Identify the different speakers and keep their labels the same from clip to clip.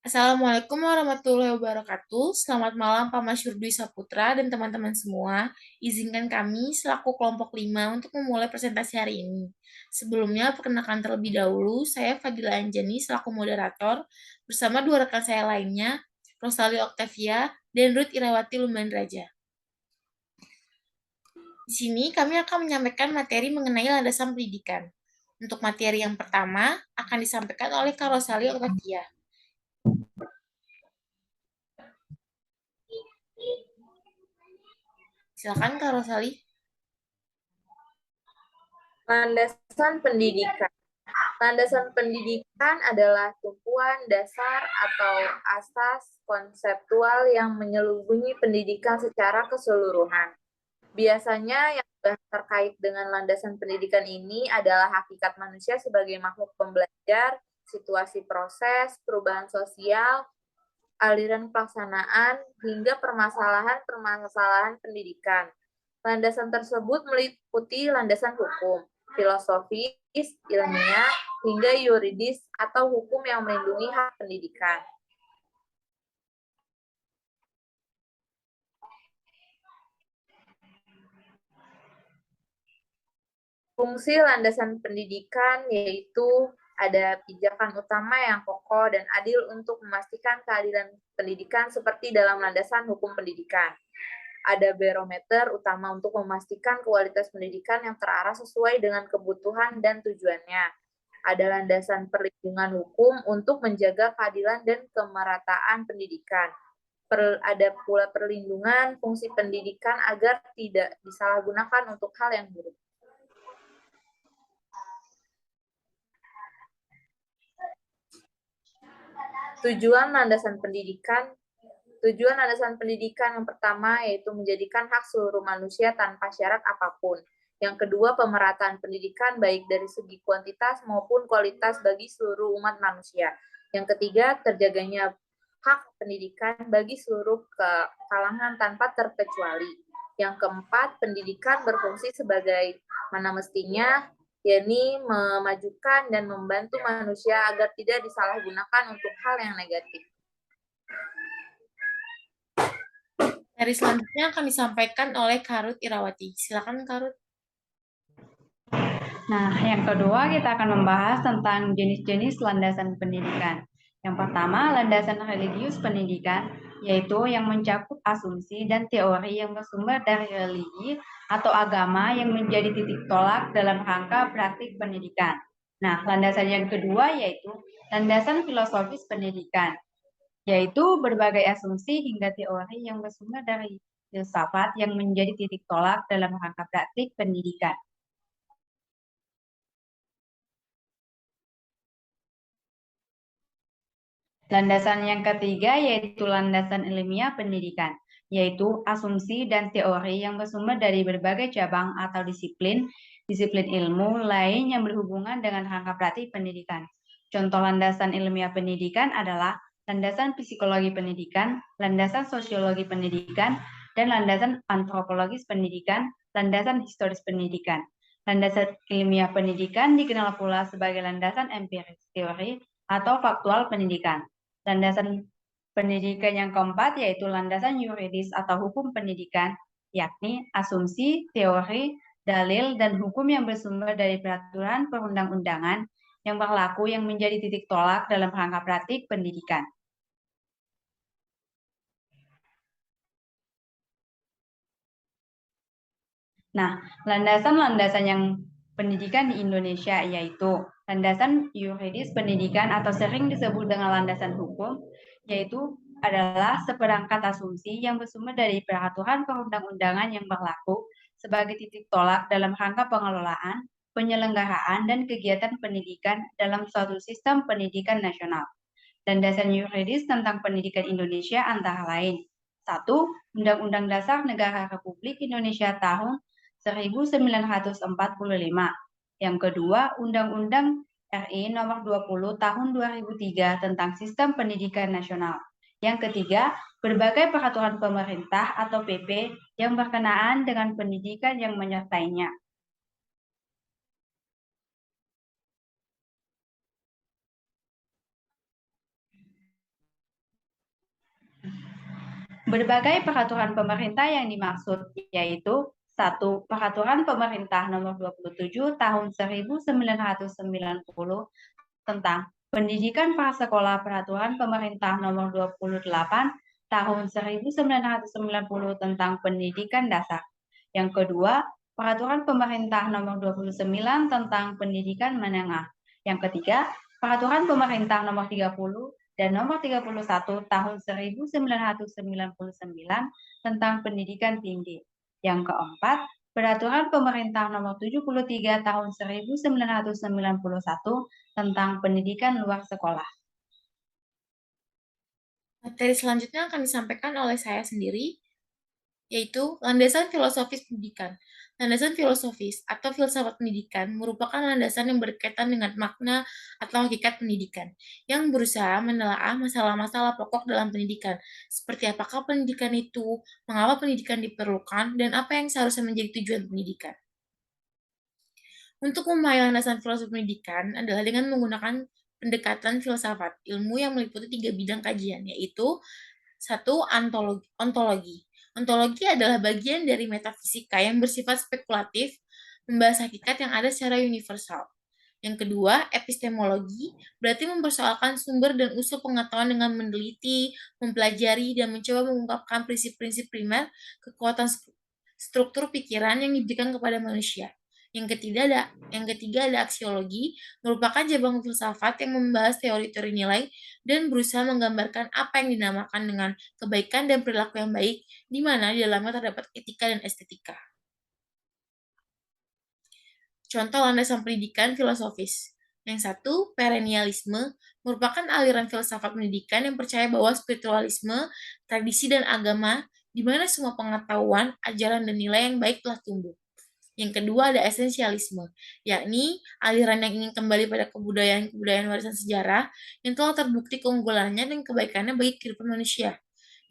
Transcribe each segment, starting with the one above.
Speaker 1: Assalamualaikum warahmatullahi wabarakatuh. Selamat malam Pak Masyur Dwi Saputra dan teman-teman semua. Izinkan kami selaku kelompok 5 untuk memulai presentasi hari ini. Sebelumnya, perkenalkan terlebih dahulu, saya Fadila Anjani selaku moderator bersama dua rekan saya lainnya, Rosali Octavia dan Ruth Irawati Lumbandraja. Di sini kami akan menyampaikan materi mengenai landasan pendidikan. Untuk materi yang pertama akan disampaikan oleh Kak Rosali Octavia. Silakan Kak Rosali.
Speaker 2: Landasan pendidikan. Landasan pendidikan adalah tumpuan dasar atau asas konseptual yang menyelubungi pendidikan secara keseluruhan. Biasanya yang terkait dengan landasan pendidikan ini adalah hakikat manusia sebagai makhluk pembelajar, situasi proses, perubahan sosial, aliran pelaksanaan, hingga permasalahan-permasalahan pendidikan. Landasan tersebut meliputi landasan hukum, filosofis, ilmiah, hingga yuridis atau hukum yang melindungi hak pendidikan. Fungsi landasan pendidikan yaitu ada pijakan utama yang kokoh dan adil untuk memastikan keadilan pendidikan seperti dalam landasan hukum pendidikan. Ada barometer utama untuk memastikan kualitas pendidikan yang terarah sesuai dengan kebutuhan dan tujuannya. Ada landasan perlindungan hukum untuk menjaga keadilan dan kemerataan pendidikan. Ada pula perlindungan fungsi pendidikan agar tidak disalahgunakan untuk hal yang buruk. Tujuan landasan pendidikan yang pertama yaitu menjadikan hak seluruh manusia tanpa syarat apapun. Yang kedua, pemerataan pendidikan baik dari segi kuantitas maupun kualitas bagi seluruh umat manusia. Yang ketiga, terjaganya hak pendidikan bagi seluruh kalangan tanpa terkecuali. Yang keempat, pendidikan berfungsi sebagai mana mestinya, yakni memajukan dan membantu manusia agar tidak disalahgunakan untuk hal yang negatif.
Speaker 1: Materi selanjutnya akan disampaikan oleh Kak Ruth Irawati. Silakan Kak Ruth.
Speaker 3: Nah, yang kedua kita akan membahas tentang jenis-jenis landasan pendidikan. Yang pertama, landasan religius pendidikan, yaitu yang mencakup asumsi dan teori yang bersumber dari religi atau agama yang menjadi titik tolak dalam rangka praktik pendidikan. Nah, landasan yang kedua yaitu landasan filosofis pendidikan, yaitu berbagai asumsi hingga teori yang bersumber dari filsafat yang menjadi titik tolak dalam rangka praktik pendidikan. Landasan yang ketiga yaitu landasan ilmiah pendidikan, yaitu asumsi dan teori yang bersumber dari berbagai cabang atau disiplin ilmu lain yang berhubungan dengan rangka praktik pendidikan. Contoh landasan ilmiah pendidikan adalah landasan psikologi pendidikan, landasan sosiologi pendidikan, dan landasan antropologis pendidikan, landasan historis pendidikan. Landasan ilmiah pendidikan dikenal pula sebagai landasan empiris teori atau faktual pendidikan. Landasan pendidikan yang keempat yaitu landasan yuridis atau hukum pendidikan, yakni asumsi, teori, dalil, dan hukum yang bersumber dari peraturan perundang-undangan yang berlaku yang menjadi titik tolak dalam rangka praktik pendidikan. Nah, landasan-landasan yang pendidikan di Indonesia yaitu landasan yuridis pendidikan atau sering disebut dengan landasan hukum, yaitu adalah seperangkat asumsi yang bersumber dari peraturan perundang-undangan yang berlaku sebagai titik tolak dalam rangka pengelolaan, penyelenggaraan, dan kegiatan pendidikan dalam suatu sistem pendidikan nasional. Landasan yuridis tentang pendidikan Indonesia antara lain: 1. Undang-Undang Dasar Negara Republik Indonesia tahun 1945. Yang kedua, Undang-Undang RI Nomor 20 Tahun 2003 tentang Sistem Pendidikan Nasional. Yang ketiga, berbagai peraturan pemerintah atau PP yang berkenaan dengan pendidikan yang menyertainya. Berbagai peraturan pemerintah yang dimaksud yaitu 1. Peraturan Pemerintah Nomor 27 Tahun 1990 tentang Pendidikan Prasekolah, Peraturan Pemerintah Nomor 28 Tahun 1990 tentang Pendidikan Dasar. Yang kedua, Peraturan Pemerintah Nomor 29 tentang Pendidikan Menengah. Yang ketiga, Peraturan Pemerintah Nomor 30 dan Nomor 31 Tahun 1999 tentang Pendidikan Tinggi. Yang keempat, Peraturan Pemerintah Nomor 73 Tahun 1991 tentang Pendidikan Luar Sekolah.
Speaker 1: Materi selanjutnya akan disampaikan oleh saya sendiri, yaitu landasan filosofis pendidikan. Landasan filosofis atau filsafat pendidikan merupakan landasan yang berkaitan dengan makna atau hakikat pendidikan, yang berusaha menelaah masalah-masalah pokok dalam pendidikan, seperti apakah pendidikan itu, mengapa pendidikan diperlukan, dan apa yang seharusnya menjadi tujuan pendidikan. Untuk memahami landasan filosofi pendidikan adalah dengan menggunakan pendekatan filsafat, ilmu yang meliputi 3 bidang kajian, yaitu 1. Ontologi. Ontologi adalah bagian dari metafisika yang bersifat spekulatif, membahas hakikat yang ada secara universal. Yang kedua, epistemologi, berarti mempersoalkan sumber dan usul pengetahuan dengan meneliti, mempelajari, dan mencoba mengungkapkan prinsip-prinsip primer kekuatan struktur pikiran yang diberikan kepada manusia. Yang ketiga ada aksiologi, merupakan cabang filsafat yang membahas teori-teori nilai dan berusaha menggambarkan apa yang dinamakan dengan kebaikan dan perilaku yang baik, di mana di dalamnya terdapat etika dan estetika. Contoh landasan pendidikan filosofis. Yang satu, perennialisme, merupakan aliran filsafat pendidikan yang percaya bahwa spiritualisme, tradisi, dan agama, di mana semua pengetahuan, ajaran, dan nilai yang baik telah tumbuh. Yang kedua ada esensialisme, yakni aliran yang ingin kembali pada kebudayaan-kebudayaan warisan sejarah yang telah terbukti keunggulannya dan kebaikannya bagi kehidupan manusia.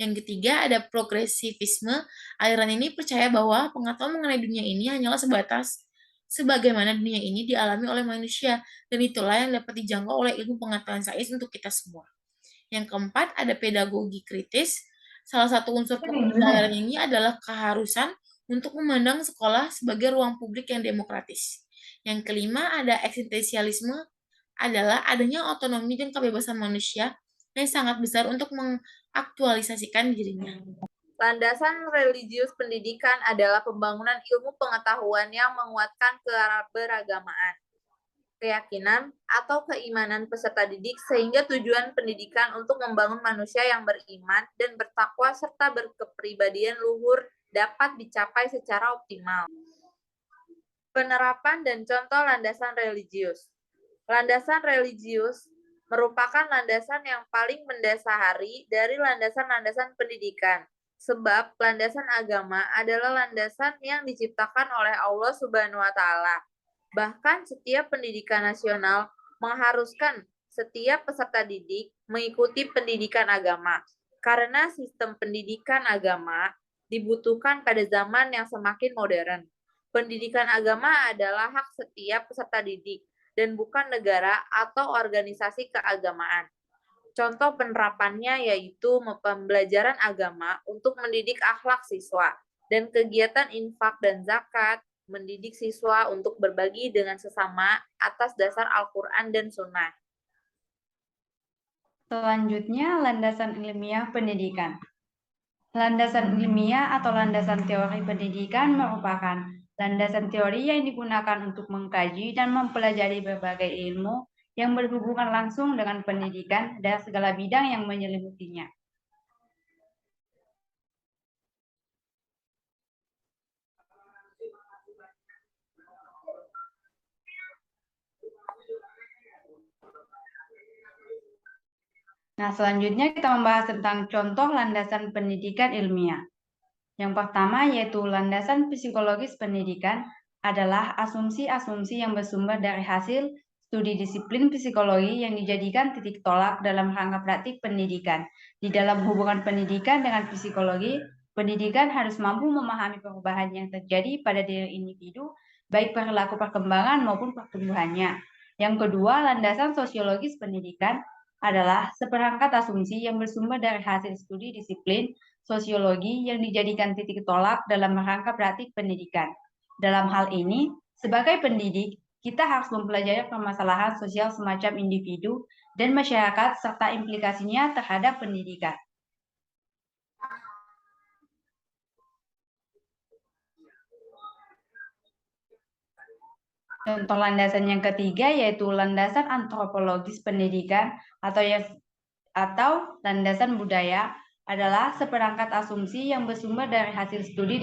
Speaker 1: Yang ketiga ada progresivisme, aliran ini percaya bahwa pengetahuan mengenai dunia ini hanyalah sebatas sebagaimana dunia ini dialami oleh manusia, dan itulah yang dapat dijangkau oleh ilmu pengetahuan sains untuk kita semua. Yang keempat ada pedagogi kritis, salah satu unsur pokok aliran ini adalah keharusan untuk memandang sekolah sebagai ruang publik yang demokratis. Yang kelima ada eksistensialisme, adalah adanya otonomi dan kebebasan manusia yang sangat besar untuk mengaktualisasikan dirinya.
Speaker 2: Landasan religius pendidikan adalah pembangunan ilmu pengetahuan yang menguatkan keberagamaan, keyakinan, atau keimanan peserta didik sehingga tujuan pendidikan untuk membangun manusia yang beriman dan bertakwa serta berkepribadian luhur dapat dicapai secara optimal. Penerapan dan contoh landasan religius. Landasan religius merupakan landasan yang paling mendasari dari landasan-landasan pendidikan, sebab landasan agama adalah landasan yang diciptakan oleh Allah Subhanahu wa Ta'ala. Bahkan setiap pendidikan nasional mengharuskan setiap peserta didik mengikuti pendidikan agama, karena sistem pendidikan agama dibutuhkan pada zaman yang semakin modern. Pendidikan agama adalah hak setiap peserta didik dan bukan negara atau organisasi keagamaan. Contoh penerapannya yaitu pembelajaran agama untuk mendidik akhlak siswa dan kegiatan infak dan zakat, mendidik siswa untuk berbagi dengan sesama atas dasar Al-Quran dan Sunnah.
Speaker 3: Selanjutnya, landasan ilmiah pendidikan. Landasan ilmiah atau landasan teori pendidikan merupakan landasan teori yang digunakan untuk mengkaji dan mempelajari berbagai ilmu yang berhubungan langsung dengan pendidikan dan segala bidang yang menyelimutinya. Nah, selanjutnya kita membahas tentang contoh landasan pendidikan ilmiah. Yang pertama yaitu landasan psikologis pendidikan adalah asumsi-asumsi yang bersumber dari hasil studi disiplin psikologi yang dijadikan titik tolak dalam rangka praktik pendidikan. Di dalam hubungan pendidikan dengan psikologi, pendidikan harus mampu memahami perubahan yang terjadi pada diri individu, baik perilaku perkembangan maupun pertumbuhannya. Yang kedua, landasan sosiologis pendidikan adalah seperangkat asumsi yang bersumber dari hasil studi disiplin sosiologi yang dijadikan titik tolak dalam rangka praktik pendidikan. Dalam hal ini, sebagai pendidik, kita harus mempelajari permasalahan sosial semacam individu dan masyarakat serta implikasinya terhadap pendidikan. Contoh landasan yang ketiga yaitu landasan antropologis pendidikan atau landasan budaya adalah seperangkat asumsi yang bersumber dari hasil studi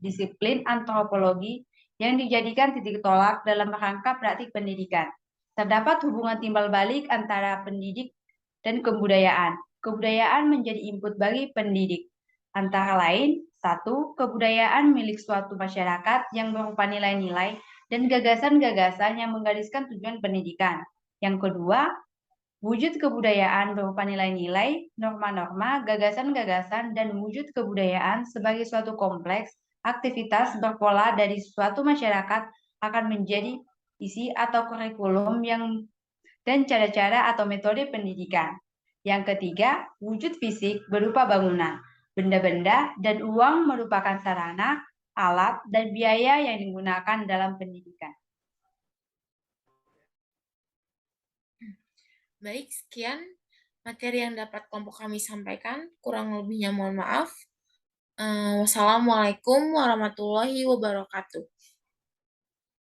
Speaker 3: disiplin antropologi yang dijadikan titik tolak dalam rangka praktik pendidikan. Terdapat hubungan timbal balik antara pendidik dan kebudayaan. Kebudayaan menjadi input bagi pendidik. Antara lain, satu, kebudayaan milik suatu masyarakat yang berupa nilai-nilai dan gagasan-gagasan yang menggariskan tujuan pendidikan. Yang kedua, wujud kebudayaan berupa nilai-nilai, norma-norma, gagasan-gagasan, dan wujud kebudayaan sebagai suatu kompleks aktivitas berpola dari suatu masyarakat akan menjadi isi atau kurikulum dan cara-cara atau metode pendidikan. Yang ketiga, wujud fisik berupa bangunan, benda-benda, dan uang merupakan sarana, alat, dan biaya yang digunakan dalam pendidikan.
Speaker 1: Baik, sekian materi yang dapat kelompok kami sampaikan. Kurang lebihnya mohon maaf. Wassalamualaikum warahmatullahi wabarakatuh.